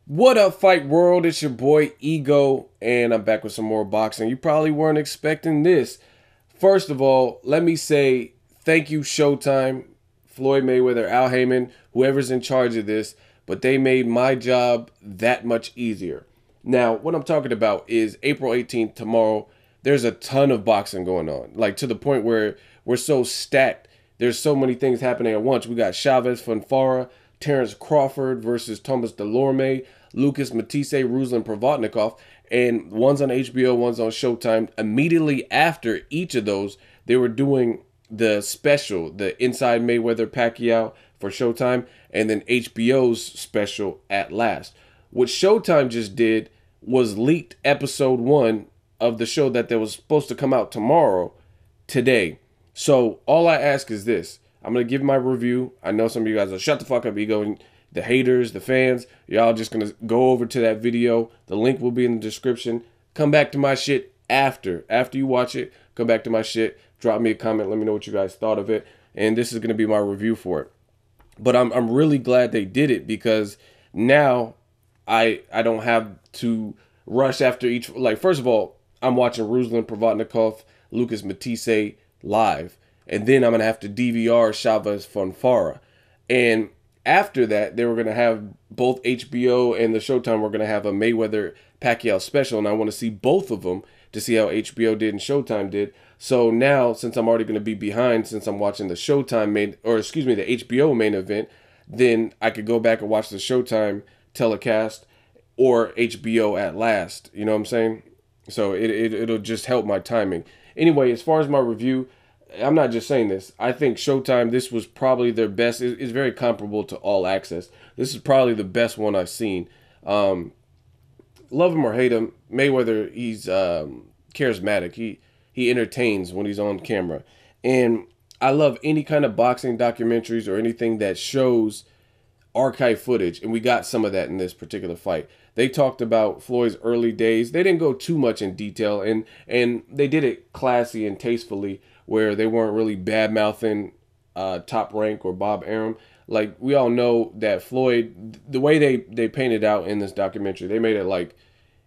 What up, fight world? It's your boy Ego, and I'm back with some more boxing. You probably weren't expecting this. First of all, let me say thank you, Showtime, Floyd Mayweather, Al Heyman, whoever's in charge of this, but they made my job that much easier. Now, what I'm talking about is April 18th, tomorrow. There's a ton of boxing going on, like to the point where we're so stacked. There's so many things happening at once. We got Chavez Fonfara, Terrence Crawford versus Thomas Delorme, Lucas Matisse, Ruslan Provodnikov, and one's on HBO, one's on Showtime. Immediately after each of those, they were doing the special, the Inside Mayweather Pacquiao for Showtime, and then HBO's special At Last. What Showtime just did was leaked episode one of the show that was supposed to come out tomorrow today. So all I ask is this. I'm going to give my review. I know some of you guys are shut the fuck up, Ego. The haters, the fans, y'all just going to go over to that video. The link will be in the description. Come back to my shit after. After you watch it, come back to my shit. Drop me a comment. Let me know what you guys thought of it. And this is going to be my review for it. But I'm really glad they did it because now I don't have to rush after each. Like, first of all, I'm watching Ruslan Provodnikov, Lucas Matisse live. And then I'm going to have to DVR Chavez Fonfara. And after that, they were going to have both HBO and the Showtime were going to have a Mayweather Pacquiao special. And I want to see both of them to see how HBO did and Showtime did. So now, since I'm already going to be behind, since I'm watching the Showtime main, or excuse me, the HBO main event, then I could go back and watch the Showtime telecast or HBO At Last. You know what I'm saying? So it'll just help my timing. Anyway, as far as my review, I'm not just saying this. I think Showtime, this was probably their best. It's very comparable to All Access. This is probably the best one I've seen. Love him or hate him, Mayweather, he's charismatic. He entertains when he's on camera. And I love any kind of boxing documentaries or anything that shows archive footage, and we got some of that in this particular fight. They talked about Floyd's early days. They didn't go too much in detail, and they did it classy and tastefully, where they weren't really bad mouthing Top Rank or Bob Arum. Like, we all know that Floyd, the way they painted out in this documentary, they made it like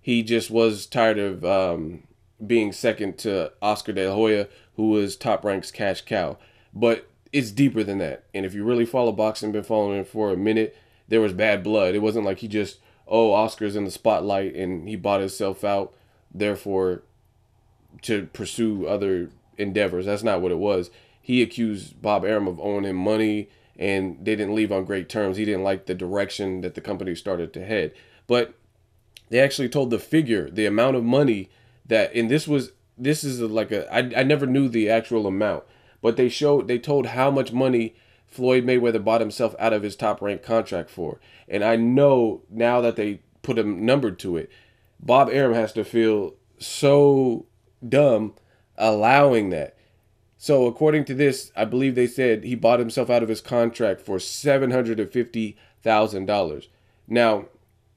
he just was tired of being second to Oscar De La Hoya, who was Top Rank's cash cow. But it's deeper than that. And if you really follow boxing, been following it for a minute, there was bad blood. It wasn't like he just, oh, Oscar's in the spotlight and he bought himself out, therefore to pursue other endeavors. That's not what it was. He accused Bob Arum of owing him money, and they didn't leave on great terms. He didn't like the direction that the company started to head. But they actually told the figure, the amount of money that, and this is like I never knew the actual amount, but they told how much money Floyd Mayweather bought himself out of his Top Rank contract for. And I know now that they put a number to it, Bob Arum has to feel so dumb allowing that. So according to this, I believe they said he bought himself out of his contract for $750,000. Now,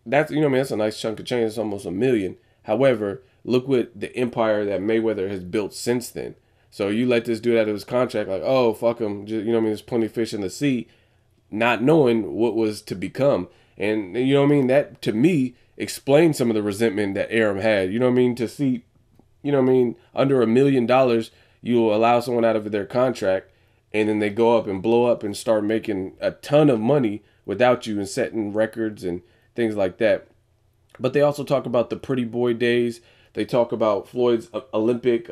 that's, you know, I mean, that's a nice chunk of change. It's almost $1 million. However, look what the empire that Mayweather has built since then. So you let this dude out of his contract, like, oh, fuck him. Just, you know what I mean? There's plenty of fish in the sea, not knowing what was to become. And you know what I mean? That, to me, explains some of the resentment that Arum had. You know what I mean? To see, you know what I mean, under $1 million, you allow someone out of their contract, and then they go up and blow up and start making a ton of money without you and setting records and things like that. But they also talk about the pretty boy days. They talk about Floyd's Olympic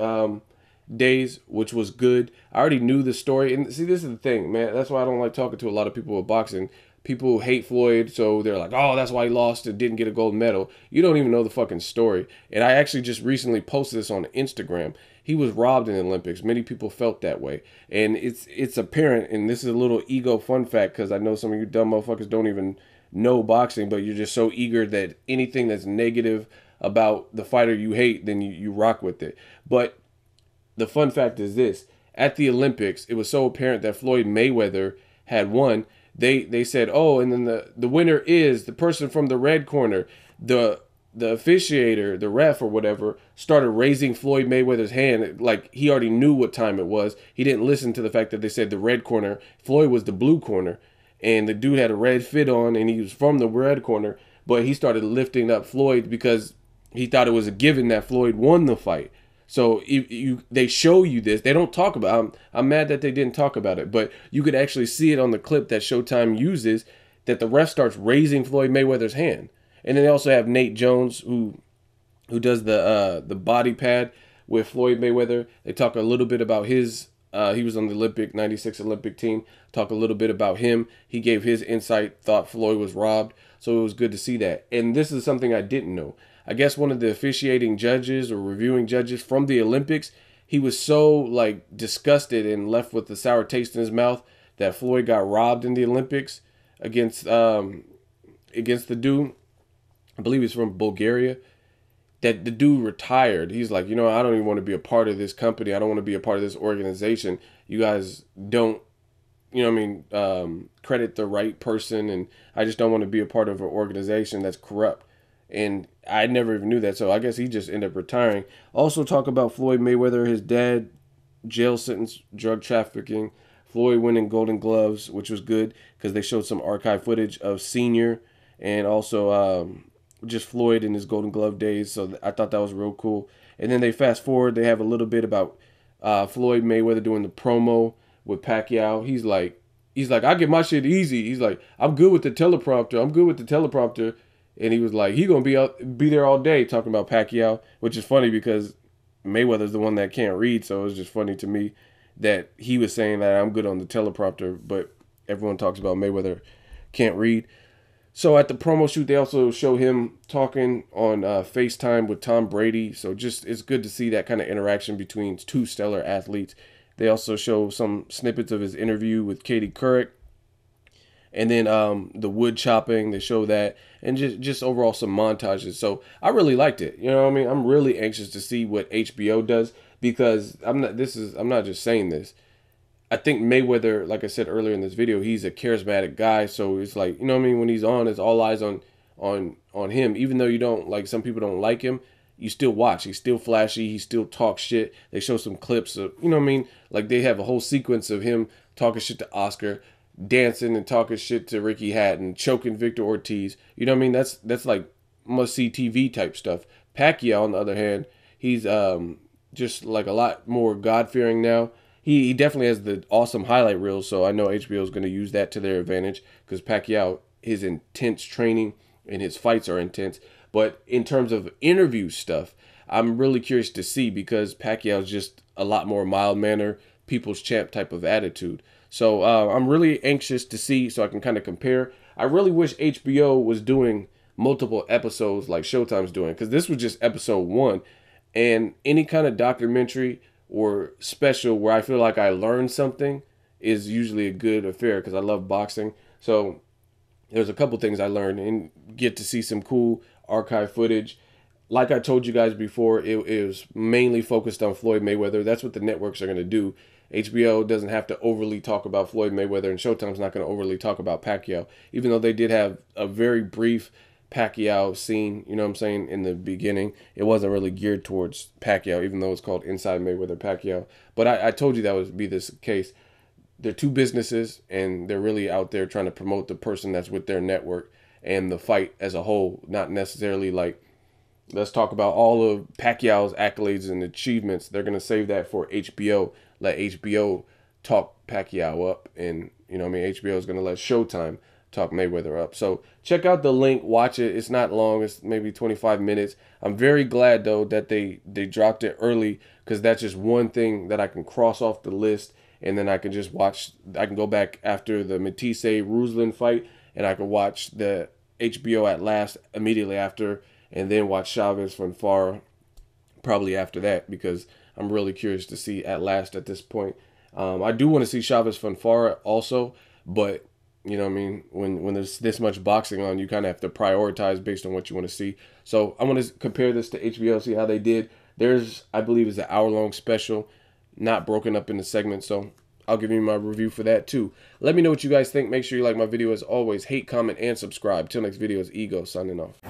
days, which was good. I already knew the story. And see, this is the thing, man. That's why I don't like talking to a lot of people with boxing. People hate Floyd, so they're like, oh, that's why he lost and didn't get a gold medal. You don't even know the fucking story. And I actually just recently posted this on Instagram. He was robbed in the Olympics. Many people felt that way. And it's apparent, and this is a little ego fun fact, because I know some of you dumb motherfuckers don't even know boxing, but you're just so eager that anything that's negative about the fighter you hate, then you rock with it. But the fun fact is this. At the Olympics, it was so apparent that Floyd Mayweather had won. They said, oh, and then the winner is the person from the red corner. The officiator, the ref or whatever, started raising Floyd Mayweather's hand like he already knew what time it was. He didn't listen to the fact that they said the red corner. Floyd was the blue corner. And the dude had a red fit on, and he was from the red corner. but he started lifting up Floyd because he thought it was a given that Floyd won the fight. So they show you this. They don't talk about it. I'm mad that they didn't talk about it, but you could actually see it on the clip that Showtime uses, that the ref starts raising Floyd Mayweather's hand. And then they also have Nate Jones who does the body pad with Floyd Mayweather. They talk a little bit about his he was on the Olympic 96 Olympic team. Talk a little bit about him. He gave his insight, thought Floyd was robbed. So it was good to see that. And this is something I didn't know. I guess one of the officiating judges or reviewing judges from the Olympics, he was so like disgusted and left with the sour taste in his mouth that Floyd got robbed in the Olympics against the dude. I believe he's from Bulgaria. That the dude retired. He's like, you know, I don't even want to be a part of this company. I don't want to be a part of this organization. You guys don't, you know what I mean, credit the right person, and I just don't want to be a part of an organization that's corrupt. And I never even knew that, so I guess he just ended up retiring. Also talk about Floyd Mayweather, his dad, jail sentence, drug trafficking, Floyd winning Golden Gloves, which was good because they showed some archive footage of Senior and also just Floyd in his Golden Glove days. So I thought that was real cool. And then they fast forward. They have a little bit about Floyd Mayweather doing the promo with Pacquiao. He's like, I get my shit easy. He's like, I'm good with the teleprompter. And he was like, he gonna be there all day talking about Pacquiao, which is funny because Mayweather's the one that can't read. So it was just funny to me that he was saying that I'm good on the teleprompter, but everyone talks about Mayweather can't read. So at the promo shoot, they also show him talking on FaceTime with Tom Brady. So just it's good to see that kind of interaction between two stellar athletes. They also show some snippets of his interview with Katie Couric. And then the wood chopping, they show that. And just overall some montages. So I really liked it. You know what I mean? I'm really anxious to see what HBO does because I'm not just saying this. I think Mayweather, like I said earlier in this video, he's a charismatic guy. So it's like, you know what I mean? When he's on, it's all eyes on him. Even though you don't, like, some people don't like him, you still watch. He's still flashy. He still talks shit. They show some clips of, you know what I mean? Like, they have a whole sequence of him talking shit to Oscar, dancing and talking shit to Ricky Hatton, choking Victor Ortiz. You know what I mean? That's like must-see TV type stuff. Pacquiao, on the other hand, he's just like a lot more God-fearing now. He definitely has the awesome highlight reels, so I know HBO is going to use that to their advantage because Pacquiao, his intense training and his fights are intense. But in terms of interview stuff, I'm really curious to see because Pacquiao is just a lot more mild-mannered, people's champ type of attitude. So I'm really anxious to see so I can kind of compare. I really wish HBO was doing multiple episodes like Showtime's doing because this was just episode 1. And any kind of documentary or special where I feel like I learned something is usually a good affair because I love boxing. So there's a couple things I learned and get to see some cool archive footage. Like I told you guys before, it was mainly focused on Floyd Mayweather. That's what the networks are going to do. HBO doesn't have to overly talk about Floyd Mayweather, and Showtime's not going to overly talk about Pacquiao, even though they did have a very brief Pacquiao scene, you know what I'm saying, in the beginning. It wasn't really geared towards Pacquiao, even though it's called Inside Mayweather Pacquiao. But I told you that would be this case. They're two businesses, and they're really out there trying to promote the person that's with their network and the fight as a whole, not necessarily like, let's talk about all of Pacquiao's accolades and achievements. They're going to save that for HBO. Let HBO talk Pacquiao up. And, you know what I mean, HBO is going to let Showtime talk Mayweather up. So check out the link. Watch it. It's not long. It's maybe 25 minutes. I'm very glad, though, that they dropped it early because that's just one thing that I can cross off the list. And then I can just watch. I can go back after the Matisse-Ruslan fight, and I can watch the HBO At Last immediately after, and then watch Chavez-Fonfara probably after that because I'm really curious to see At Last at this point. I do want to see Chavez-Fonfara also, but you know what I mean, when there's this much boxing on, you kind of have to prioritize based on what you want to see. So I want to compare this to HBO, see how they did. There's, I believe, is an hour-long special, not broken up into segments, so I'll give you my review for that too. Let me know what you guys think. Make sure you like my video as always. Hate, comment, and subscribe. Till next video, is Ego signing off.